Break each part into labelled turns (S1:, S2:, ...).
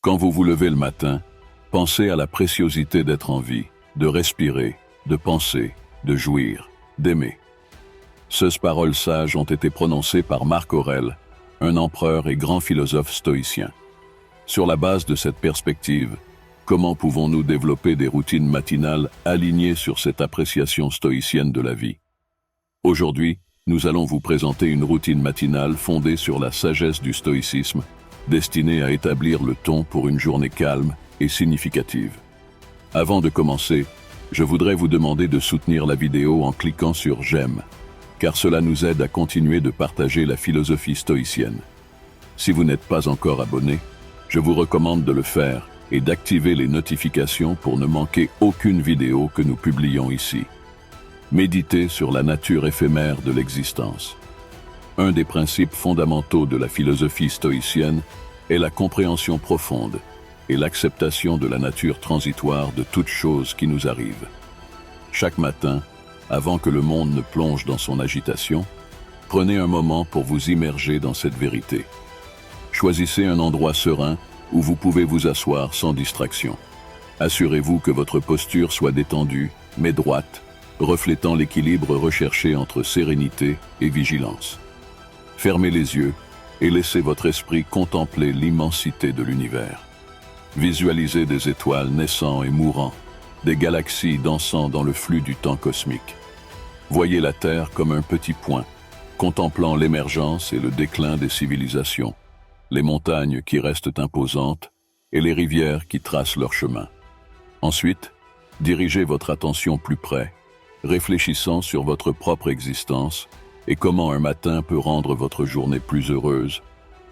S1: Quand vous vous levez le matin, pensez à la préciosité d'être en vie, de respirer, de penser, de jouir, d'aimer. Ces paroles sages ont été prononcées par Marc Aurèle, un empereur et grand philosophe stoïcien. Sur la base de cette perspective, comment pouvons-nous développer des routines matinales alignées sur cette appréciation stoïcienne de la vie? Aujourd'hui, nous allons vous présenter une routine matinale fondée sur la sagesse du stoïcisme, destinée à établir le ton pour une journée calme et significative. Avant de commencer, je voudrais vous demander de soutenir la vidéo en cliquant sur « J'aime », car cela nous aide à continuer de partager la philosophie stoïcienne. Si vous n'êtes pas encore abonné, je vous recommande de le faire et d'activer les notifications pour ne manquer aucune vidéo que nous publions ici. Méditez sur la nature éphémère de l'existence. Un des principes fondamentaux de la philosophie stoïcienne est la compréhension profonde et l'acceptation de la nature transitoire de toute chose qui nous arrive. Chaque matin, avant que le monde ne plonge dans son agitation, prenez un moment pour vous immerger dans cette vérité. Choisissez un endroit serein où vous pouvez vous asseoir sans distraction. Assurez-vous que votre posture soit détendue, mais droite, reflétant l'équilibre recherché entre sérénité et vigilance. Fermez les yeux et laissez votre esprit contempler l'immensité de l'univers. Visualisez des étoiles naissant et mourant, des galaxies dansant dans le flux du temps cosmique. Voyez la Terre comme un petit point, contemplant l'émergence et le déclin des civilisations, les montagnes qui restent imposantes et les rivières qui tracent leur chemin. Ensuite, dirigez votre attention plus près, réfléchissant sur votre propre existence et comment un matin peut rendre votre journée plus heureuse,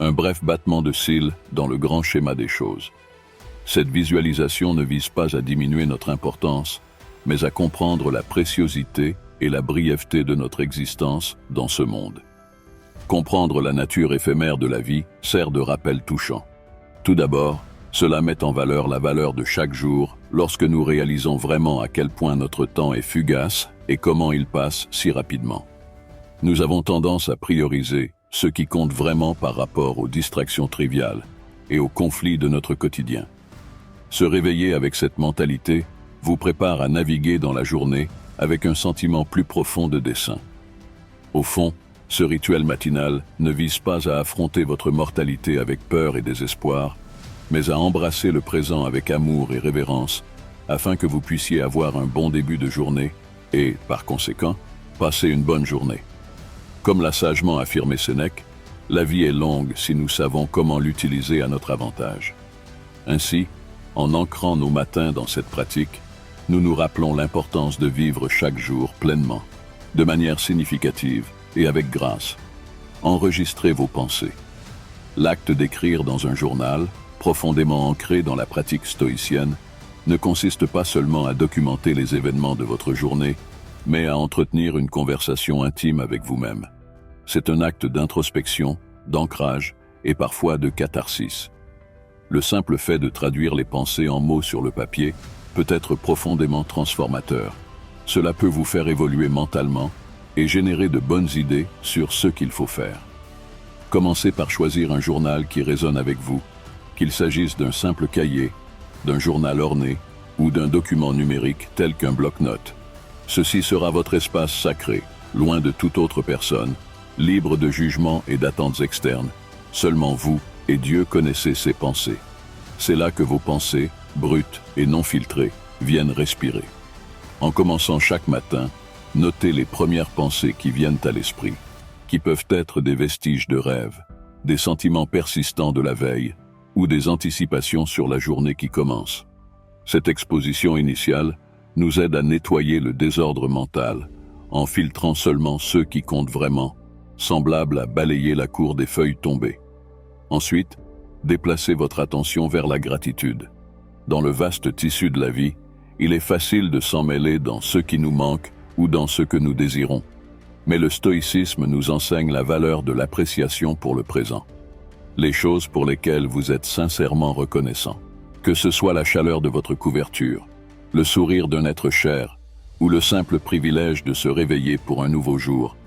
S1: un bref battement de cils dans le grand schéma des choses. Cette visualisation ne vise pas à diminuer notre importance, mais à comprendre la préciosité et la brièveté de notre existence dans ce monde. Comprendre la nature éphémère de la vie sert de rappel touchant. Tout d'abord, cela met en valeur la valeur de chaque jour lorsque nous réalisons vraiment à quel point notre temps est fugace et comment il passe si rapidement. Nous avons tendance à prioriser ce qui compte vraiment par rapport aux distractions triviales et aux conflits de notre quotidien. Se réveiller avec cette mentalité vous prépare à naviguer dans la journée avec un sentiment plus profond de dessein. Au fond, ce rituel matinal ne vise pas à affronter votre mortalité avec peur et désespoir, mais à embrasser le présent avec amour et révérence, afin que vous puissiez avoir un bon début de journée et, par conséquent, passer une bonne journée. Comme l'a sagement affirmé Sénèque, la vie est longue si nous savons comment l'utiliser à notre avantage. Ainsi, en ancrant nos matins dans cette pratique, nous nous rappelons l'importance de vivre chaque jour pleinement, de manière significative et avec grâce. Enregistrez vos pensées. L'acte d'écrire dans un journal, profondément ancré dans la pratique stoïcienne, ne consiste pas seulement à documenter les événements de votre journée, mais à entretenir une conversation intime avec vous-même. C'est un acte d'introspection, d'ancrage et parfois de catharsis. Le simple fait de traduire les pensées en mots sur le papier peut être profondément transformateur. Cela peut vous faire évoluer mentalement et générer de bonnes idées sur ce qu'il faut faire. Commencez par choisir un journal qui résonne avec vous, qu'il s'agisse d'un simple cahier, d'un journal orné ou d'un document numérique tel qu'un bloc-notes. Ceci sera votre espace sacré, loin de toute autre personne, libre de jugement et d'attentes externes. Seulement vous et Dieu connaissez ses pensées. C'est là que vos pensées, brutes et non filtrées, viennent respirer. En commençant chaque matin, notez les premières pensées qui viennent à l'esprit, qui peuvent être des vestiges de rêve, des sentiments persistants de la veille ou des anticipations sur la journée qui commence. Cette exposition initiale nous aide à nettoyer le désordre mental en filtrant seulement ceux qui comptent vraiment, semblables à balayer la cour des feuilles tombées. Ensuite, déplacez votre attention vers la gratitude. Dans le vaste tissu de la vie, il est facile de s'en mêler dans ce qui nous manque ou dans ce que nous désirons. Mais le stoïcisme nous enseigne la valeur de l'appréciation pour le présent. Les choses pour lesquelles vous êtes sincèrement reconnaissant. Que ce soit la chaleur de votre couverture, le sourire d'un être cher ou le simple privilège de se réveiller pour un nouveau jour.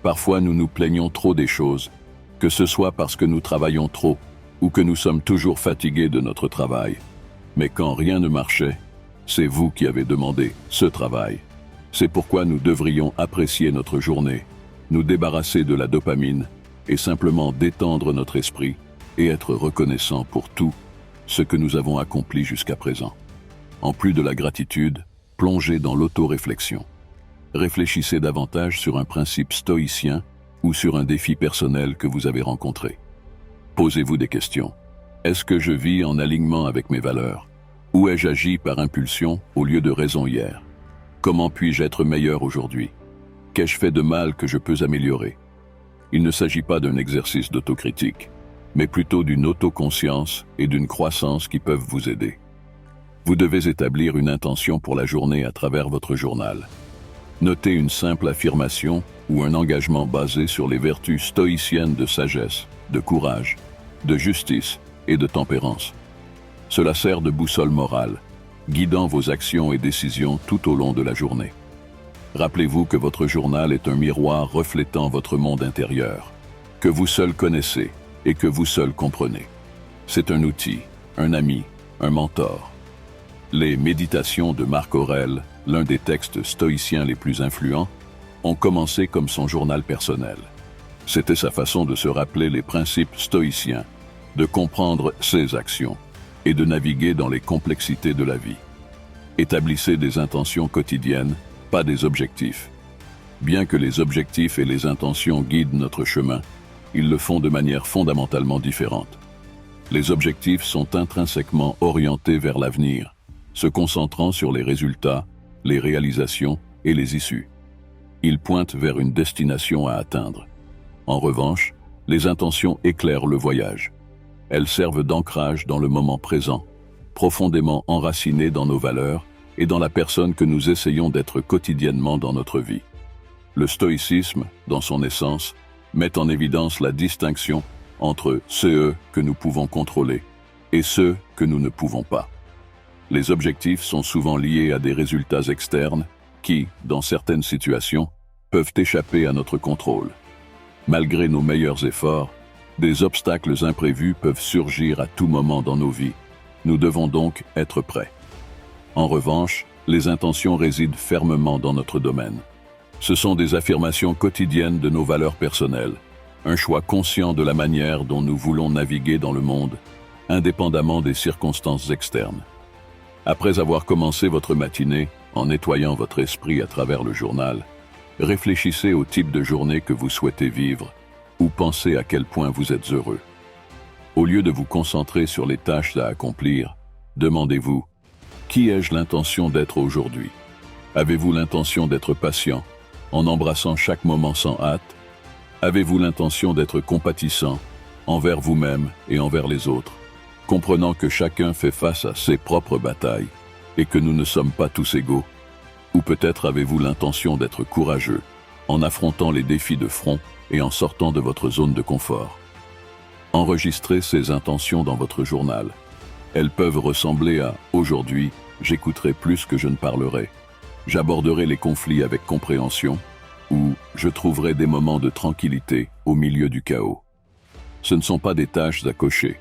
S1: Parfois nous nous plaignons trop des choses, que ce soit parce que nous travaillons trop, ou que nous sommes toujours fatigués de notre travail. Mais quand rien ne marchait, c'est vous qui avez demandé ce travail. C'est pourquoi nous devrions apprécier notre journée, nous débarrasser de la dopamine et simplement détendre notre esprit et être reconnaissant pour tout ce que nous avons accompli jusqu'à présent. En plus de la gratitude, plongez dans l'auto-réflexion. Réfléchissez davantage sur un principe stoïcien ou sur un défi personnel que vous avez rencontré. Posez-vous des questions. Est-ce que je vis en alignement avec mes valeurs? Ou ai-je agi par impulsion au lieu de raison hier? Comment puis-je être meilleur aujourd'hui? Qu'ai-je fait de mal que je peux améliorer? Il ne s'agit pas d'un exercice d'autocritique, mais plutôt d'une autoconscience et d'une croissance qui peuvent vous aider. Vous devez établir une intention pour la journée à travers votre journal. Notez une simple affirmation ou un engagement basé sur les vertus stoïciennes de sagesse, de courage, de justice et de tempérance. Cela sert de boussole morale, guidant vos actions et décisions tout au long de la journée. Rappelez-vous que votre journal est un miroir reflétant votre monde intérieur, que vous seul connaissez et que vous seul comprenez. C'est un outil, un ami, un mentor. Les Méditations de Marc Aurèle, l'un des textes stoïciens les plus influents, ont commencé comme son journal personnel. C'était sa façon de se rappeler les principes stoïciens, de comprendre ses actions et de naviguer dans les complexités de la vie. Établissez des intentions quotidiennes, pas des objectifs. Bien que les objectifs et les intentions guident notre chemin, ils le font de manière fondamentalement différente. Les objectifs sont intrinsèquement orientés vers l'avenir, se concentrant sur les résultats, les réalisations et les issues. Ils pointent vers une destination à atteindre. En revanche, les intentions éclairent le voyage. Elles servent d'ancrage dans le moment présent, profondément enracinées dans nos valeurs et dans la personne que nous essayons d'être quotidiennement dans notre vie. Le stoïcisme, dans son essence, met en évidence la distinction entre ceux que nous pouvons contrôler et ceux que nous ne pouvons pas. Les objectifs sont souvent liés à des résultats externes qui, dans certaines situations, peuvent échapper à notre contrôle. Malgré nos meilleurs efforts, des obstacles imprévus peuvent surgir à tout moment dans nos vies. Nous devons donc être prêts. En revanche, les intentions résident fermement dans notre domaine. Ce sont des affirmations quotidiennes de nos valeurs personnelles, un choix conscient de la manière dont nous voulons naviguer dans le monde, indépendamment des circonstances externes. Après avoir commencé votre matinée en nettoyant votre esprit à travers le journal, réfléchissez au type de journée que vous souhaitez vivre ou pensez à quel point vous êtes heureux. Au lieu de vous concentrer sur les tâches à accomplir, demandez-vous « Qui ai-je l'intention d'être aujourd'hui » Avez-vous l'intention d'être patient, en embrassant chaque moment sans hâte? Avez-vous l'intention d'être compatissant envers vous-même et envers les autres, comprenant que chacun fait face à ses propres batailles et que nous ne sommes pas tous égaux? Ou peut-être avez-vous l'intention d'être courageux, en affrontant les défis de front et en sortant de votre zone de confort? Enregistrez ces intentions dans votre journal. Elles peuvent ressembler à « Aujourd'hui, j'écouterai plus que je ne parlerai ». J'aborderai les conflits avec compréhension ou je trouverai des moments de tranquillité au milieu du chaos. Ce ne sont pas des tâches à cocher.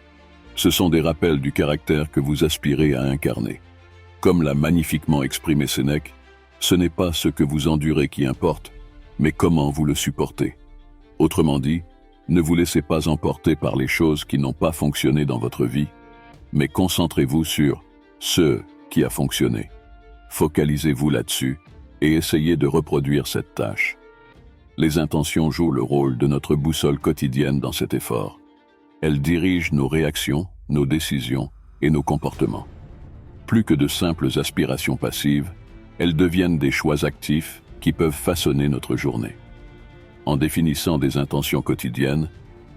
S1: Ce sont des rappels du caractère que vous aspirez à incarner. Comme l'a magnifiquement exprimé Sénèque, ce n'est pas ce que vous endurez qui importe, mais comment vous le supportez. Autrement dit, ne vous laissez pas emporter par les choses qui n'ont pas fonctionné dans votre vie, mais concentrez-vous sur ce qui a fonctionné. Focalisez-vous là-dessus et essayez de reproduire cette tâche. Les intentions jouent le rôle de notre boussole quotidienne dans cet effort. Elles dirigent nos réactions, nos décisions et nos comportements. Plus que de simples aspirations passives, elles deviennent des choix actifs qui peuvent façonner notre journée. En définissant des intentions quotidiennes,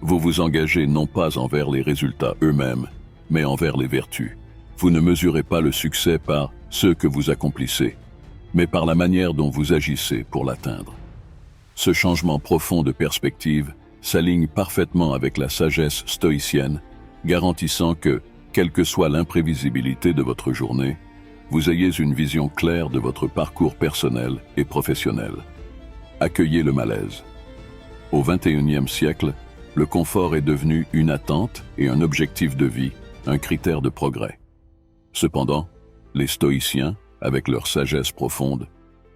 S1: vous vous engagez non pas envers les résultats eux-mêmes, mais envers les vertus. Vous ne mesurez pas le succès par ce que vous accomplissez, mais par la manière dont vous agissez pour l'atteindre. Ce changement profond de perspective s'aligne parfaitement avec la sagesse stoïcienne, garantissant que, quelle que soit l'imprévisibilité de votre journée, vous ayez une vision claire de votre parcours personnel et professionnel. Accueillez le malaise. Au XXIe siècle, le confort est devenu une attente et un objectif de vie, un critère de progrès. Cependant, les stoïciens, avec leur sagesse profonde,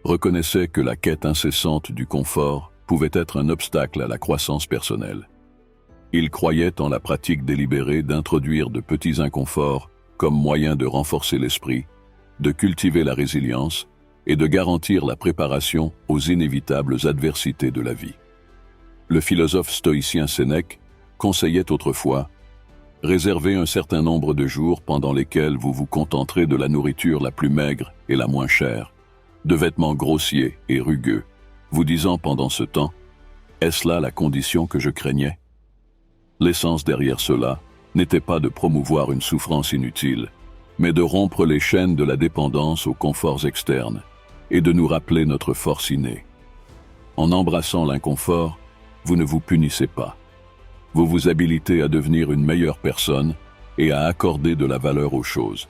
S1: reconnaissaient que la quête incessante du confort pouvait être un obstacle à la croissance personnelle. Ils croyaient en la pratique délibérée d'introduire de petits inconforts comme moyen de renforcer l'esprit, de cultiver la résilience et de garantir la préparation aux inévitables adversités de la vie. Le philosophe stoïcien Sénèque conseillait autrefois « Réservez un certain nombre de jours pendant lesquels vous vous contenterez de la nourriture la plus maigre et la moins chère, de vêtements grossiers et rugueux, vous disant pendant ce temps « Est-ce là la condition que je craignais ?» L'essence derrière cela n'était pas de promouvoir une souffrance inutile, mais de rompre les chaînes de la dépendance aux conforts externes et de nous rappeler notre force innée. En embrassant l'inconfort, vous ne vous punissez pas. Vous vous habilitez à devenir une meilleure personne et à accorder de la valeur aux choses.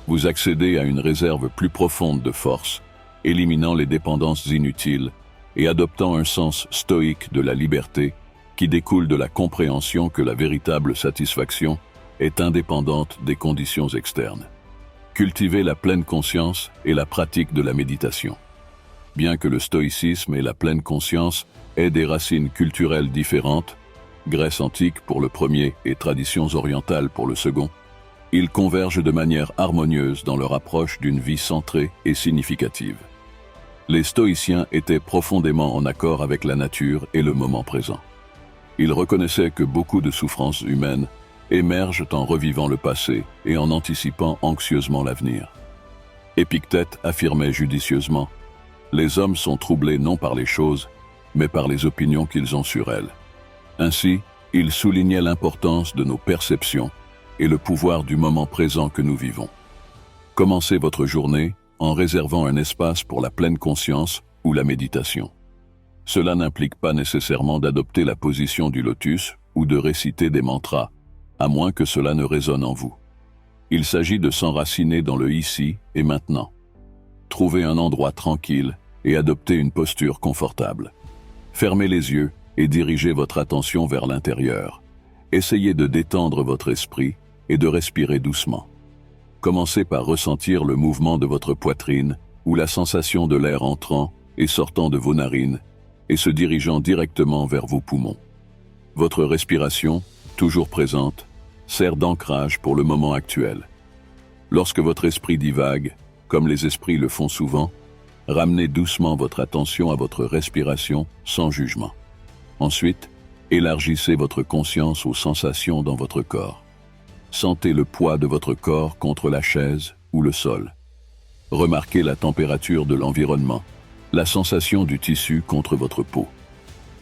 S1: Vous accédez à une réserve plus profonde de force, éliminant les dépendances inutiles et adoptant un sens stoïque de la liberté qui découle de la compréhension que la véritable satisfaction est indépendante des conditions externes. Cultivez la pleine conscience et la pratique de la méditation. Bien que le stoïcisme et la pleine conscience aient des racines culturelles différentes, Grèce antique pour le premier et traditions orientales pour le second, ils convergent de manière harmonieuse dans leur approche d'une vie centrée et significative. Les stoïciens étaient profondément en accord avec la nature et le moment présent. Ils reconnaissaient que beaucoup de souffrances humaines émergent en revivant le passé et en anticipant anxieusement l'avenir. Épictète affirmait judicieusement « Les hommes sont troublés non par les choses, mais par les opinions qu'ils ont sur elles. » Ainsi, il soulignait l'importance de nos perceptions et le pouvoir du moment présent que nous vivons. Commencez votre journée en réservant un espace pour la pleine conscience ou la méditation. Cela n'implique pas nécessairement d'adopter la position du lotus ou de réciter des mantras, à moins que cela ne résonne en vous. Il s'agit de s'enraciner dans le ici et maintenant. Trouvez un endroit tranquille et adoptez une posture confortable. Fermez les yeux et dirigez votre attention vers l'intérieur. Essayez de détendre votre esprit et de respirer doucement. Commencez par ressentir le mouvement de votre poitrine ou la sensation de l'air entrant et sortant de vos narines et se dirigeant directement vers vos poumons. Votre respiration, toujours présente, sert d'ancrage pour le moment actuel. Lorsque votre esprit divague, comme les esprits le font souvent, ramenez doucement votre attention à votre respiration sans jugement. Ensuite, élargissez votre conscience aux sensations dans votre corps. Sentez le poids de votre corps contre la chaise ou le sol. Remarquez la température de l'environnement, la sensation du tissu contre votre peau.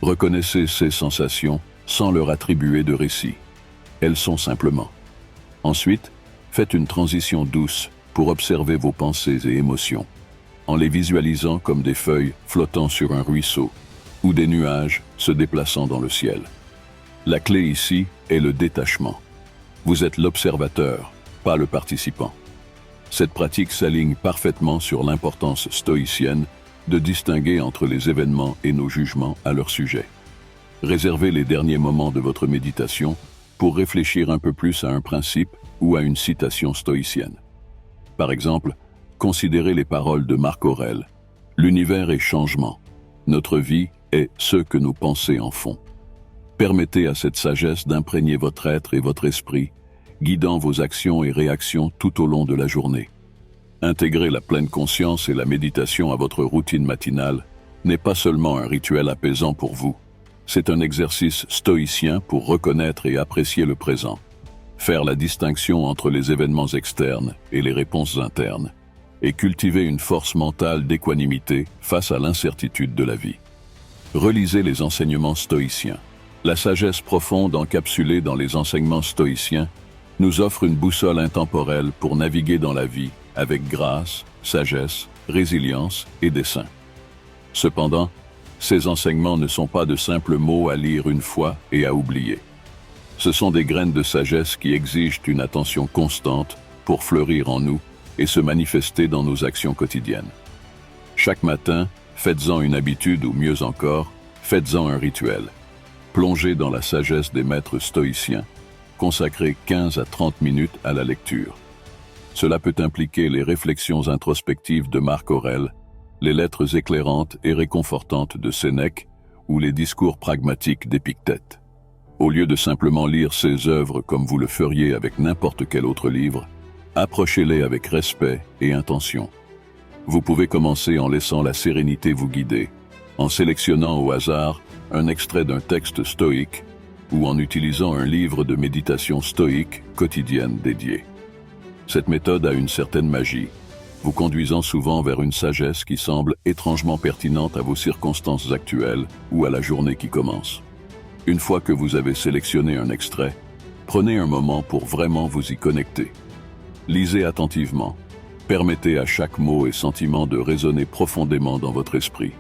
S1: Reconnaissez ces sensations sans leur attribuer de récit. Elles sont simplement. Ensuite, faites une transition douce pour observer vos pensées et émotions, en les visualisant comme des feuilles flottant sur un ruisseau ou des nuages se déplaçant dans le ciel. La clé ici est le détachement. Vous êtes l'observateur, pas le participant. Cette pratique s'aligne parfaitement sur l'importance stoïcienne de distinguer entre les événements et nos jugements à leur sujet. Réservez les derniers moments de votre méditation pour réfléchir un peu plus à un principe ou à une citation stoïcienne. Par exemple, considérez les paroles de Marc Aurèle. L'univers est changement. Notre vie est ce que nos pensées en font. Permettez à cette sagesse d'imprégner votre être et votre esprit, guidant vos actions et réactions tout au long de la journée. Intégrer la pleine conscience et la méditation à votre routine matinale n'est pas seulement un rituel apaisant pour vous, c'est un exercice stoïcien pour reconnaître et apprécier le présent, faire la distinction entre les événements externes et les réponses internes, et cultiver une force mentale d'équanimité face à l'incertitude de la vie. Relisez les enseignements stoïciens. La sagesse profonde encapsulée dans les enseignements stoïciens nous offre une boussole intemporelle pour naviguer dans la vie avec grâce, sagesse, résilience et dessein. Cependant, ces enseignements ne sont pas de simples mots à lire une fois et à oublier. Ce sont des graines de sagesse qui exigent une attention constante pour fleurir en nous et se manifester dans nos actions quotidiennes. Chaque matin, faites-en une habitude ou mieux encore, faites-en un rituel. Plongez dans la sagesse des maîtres stoïciens. Consacrez 15 à 30 minutes à la lecture. Cela peut impliquer les réflexions introspectives de Marc Aurèle, les lettres éclairantes et réconfortantes de Sénèque ou les discours pragmatiques d'Épictète. Au lieu de simplement lire ces œuvres comme vous le feriez avec n'importe quel autre livre, approchez-les avec respect et intention. Vous pouvez commencer en laissant la sérénité vous guider, en sélectionnant au hasard un extrait d'un texte stoïque ou en utilisant un livre de méditation stoïque quotidienne dédié. Cette méthode a une certaine magie, vous conduisant souvent vers une sagesse qui semble étrangement pertinente à vos circonstances actuelles ou à la journée qui commence. Une fois que vous avez sélectionné un extrait, prenez un moment pour vraiment vous y connecter. Lisez attentivement. Permettez à chaque mot et sentiment de résonner profondément dans votre esprit.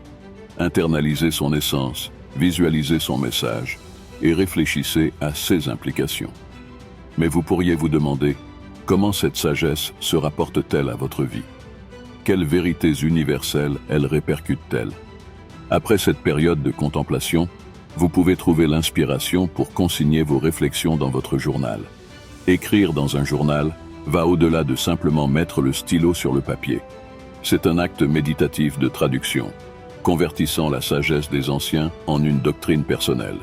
S1: Internalisez son essence, visualisez son message et réfléchissez à ses implications. Mais vous pourriez vous demander, comment cette sagesse se rapporte-t-elle à votre vie? Quelles vérités universelles elle répercute-t-elle? Après cette période de contemplation, vous pouvez trouver l'inspiration pour consigner vos réflexions dans votre journal. Écrire dans un journal va au-delà de simplement mettre le stylo sur le papier. C'est un acte méditatif de traduction, convertissant la sagesse des anciens en une doctrine personnelle.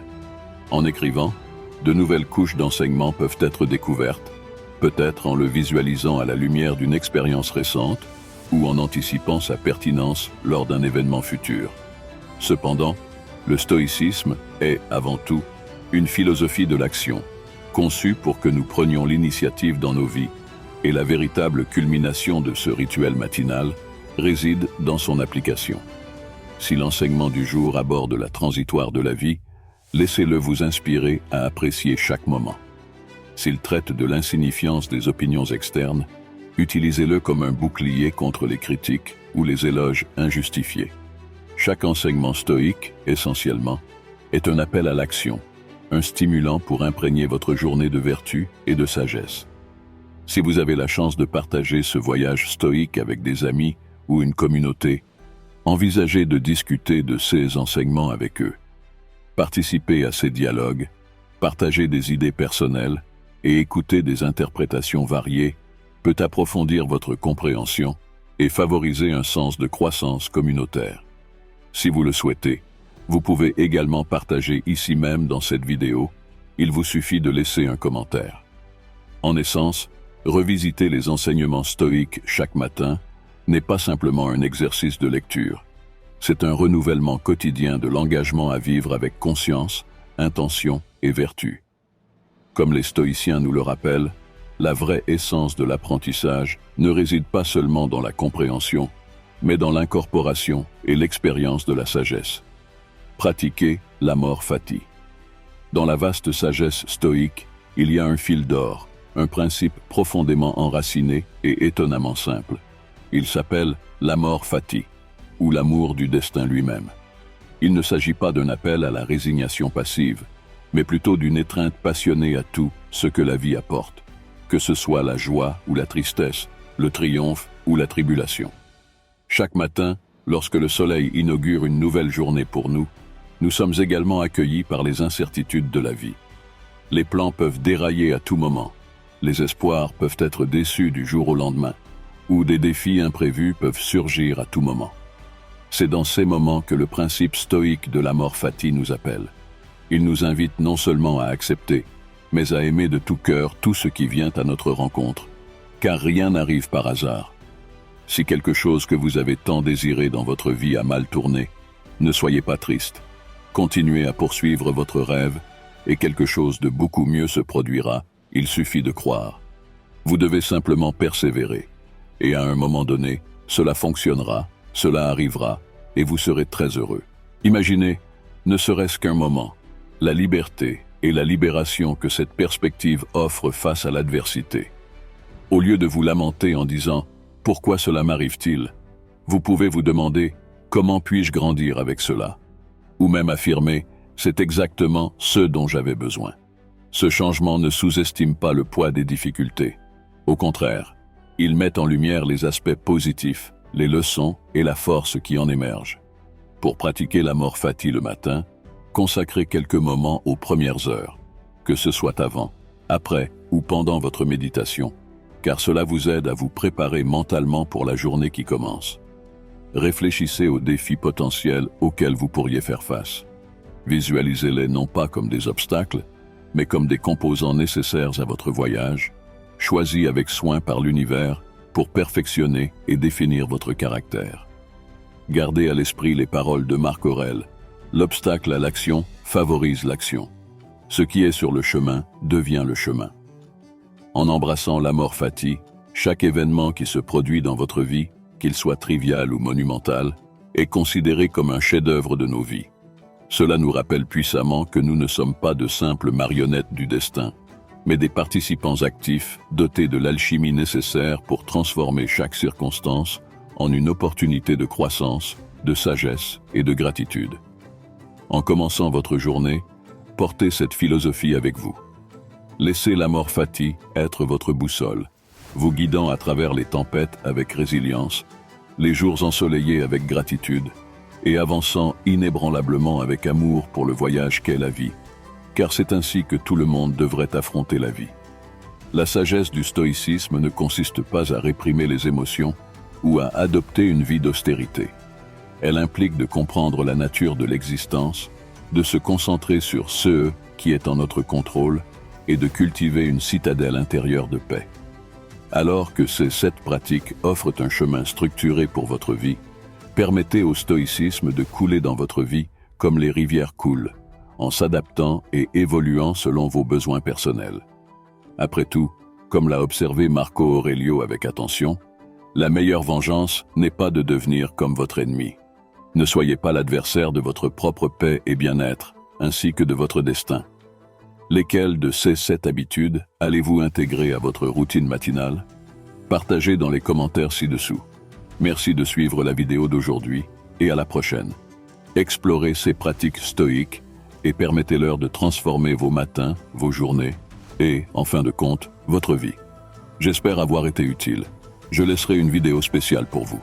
S1: En écrivant, de nouvelles couches d'enseignement peuvent être découvertes, peut-être en le visualisant à la lumière d'une expérience récente ou en anticipant sa pertinence lors d'un événement futur. Cependant, le stoïcisme est, avant tout, une philosophie de l'action, conçue pour que nous prenions l'initiative dans nos vies, et la véritable culmination de ce rituel matinal réside dans son application. Si l'enseignement du jour aborde la transitoire de la vie, laissez-le vous inspirer à apprécier chaque moment. S'il traite de l'insignifiance des opinions externes, utilisez-le comme un bouclier contre les critiques ou les éloges injustifiés. Chaque enseignement stoïque, essentiellement, est un appel à l'action, un stimulant pour imprégner votre journée de vertu et de sagesse. Si vous avez la chance de partager ce voyage stoïque avec des amis ou une communauté, envisagez de discuter de ces enseignements avec eux. Participez à ces dialogues, partager des idées personnelles et écouter des interprétations variées peut approfondir votre compréhension et favoriser un sens de croissance communautaire. Si vous le souhaitez, vous pouvez également partager ici même dans cette vidéo, il vous suffit de laisser un commentaire. En essence, revisiter les enseignements stoïques chaque matin n'est pas simplement un exercice de lecture, c'est un renouvellement quotidien de l'engagement à vivre avec conscience, intention et vertu. Comme les stoïciens nous le rappellent, la vraie essence de l'apprentissage ne réside pas seulement dans la compréhension, mais dans l'incorporation et l'expérience de la sagesse. Pratiquez l'amor fati. Dans la vaste sagesse stoïque, il y a un fil d'or, un principe profondément enraciné et étonnamment simple. Il s'appelle l'amor fati, ou l'amour du destin lui-même. Il ne s'agit pas d'un appel à la résignation passive, mais plutôt d'une étreinte passionnée à tout ce que la vie apporte, que ce soit la joie ou la tristesse, le triomphe ou la tribulation. Chaque matin, lorsque le soleil inaugure une nouvelle journée pour nous, nous sommes également accueillis par les incertitudes de la vie. Les plans peuvent dérailler à tout moment, les espoirs peuvent être déçus du jour au lendemain, ou des défis imprévus peuvent surgir à tout moment. C'est dans ces moments que le principe stoïque de l'amor fati nous appelle. Il nous invite non seulement à accepter, mais à aimer de tout cœur tout ce qui vient à notre rencontre, car rien n'arrive par hasard. Si quelque chose que vous avez tant désiré dans votre vie a mal tourné, ne soyez pas triste. Continuez à poursuivre votre rêve et quelque chose de beaucoup mieux se produira, il suffit de croire. Vous devez simplement persévérer. Et à un moment donné, cela fonctionnera, cela arrivera, et vous serez très heureux. Imaginez, ne serait-ce qu'un moment, la liberté et la libération que cette perspective offre face à l'adversité. Au lieu de vous lamenter en disant « Pourquoi cela m'arrive-t-il ?», vous pouvez vous demander « Comment puis-je grandir avec cela ?» Ou même affirmer « C'est exactement ce dont j'avais besoin ». Ce changement ne sous-estime pas le poids des difficultés. Au contraire, il met en lumière les aspects positifs, les leçons et la force qui en émergent. Pour pratiquer l'amor fati le matin, Consacrez quelques moments aux premières heures, que ce soit avant, après ou pendant votre méditation, car cela vous aide à vous préparer mentalement pour la journée qui commence. Réfléchissez aux défis potentiels auxquels vous pourriez faire face. Visualisez-les non pas comme des obstacles, mais comme des composants nécessaires à votre voyage, choisis avec soin par l'univers pour perfectionner et définir votre caractère. Gardez à l'esprit les paroles de Marc Aurèle. L'obstacle à l'action favorise l'action. Ce qui est sur le chemin devient le chemin. En embrassant l'amor fati, chaque événement qui se produit dans votre vie, qu'il soit trivial ou monumental, est considéré comme un chef-d'œuvre de nos vies. Cela nous rappelle puissamment que nous ne sommes pas de simples marionnettes du destin, mais des participants actifs dotés de l'alchimie nécessaire pour transformer chaque circonstance en une opportunité de croissance, de sagesse et de gratitude. En commençant votre journée, portez cette philosophie avec vous. Laissez l'amor fati être votre boussole, vous guidant à travers les tempêtes avec résilience, les jours ensoleillés avec gratitude, et avançant inébranlablement avec amour pour le voyage qu'est la vie, car c'est ainsi que tout le monde devrait affronter la vie. La sagesse du stoïcisme ne consiste pas à réprimer les émotions ou à adopter une vie d'austérité. Elle implique de comprendre la nature de l'existence, de se concentrer sur ce qui est en notre contrôle et de cultiver une citadelle intérieure de paix. Alors que ces 7 pratiques offrent un chemin structuré pour votre vie, permettez au stoïcisme de couler dans votre vie comme les rivières coulent, en s'adaptant et évoluant selon vos besoins personnels. Après tout, comme l'a observé Marco Aurelio avec attention, la meilleure vengeance n'est pas de devenir comme votre ennemi. Ne soyez pas l'adversaire de votre propre paix et bien-être, ainsi que de votre destin. Lesquelles de ces 7 habitudes allez-vous intégrer à votre routine matinale? Partagez dans les commentaires ci-dessous. Merci de suivre la vidéo d'aujourd'hui et à la prochaine. Explorez ces pratiques stoïques et permettez-leur de transformer vos matins, vos journées et, en fin de compte, votre vie. J'espère avoir été utile. Je laisserai une vidéo spéciale pour vous.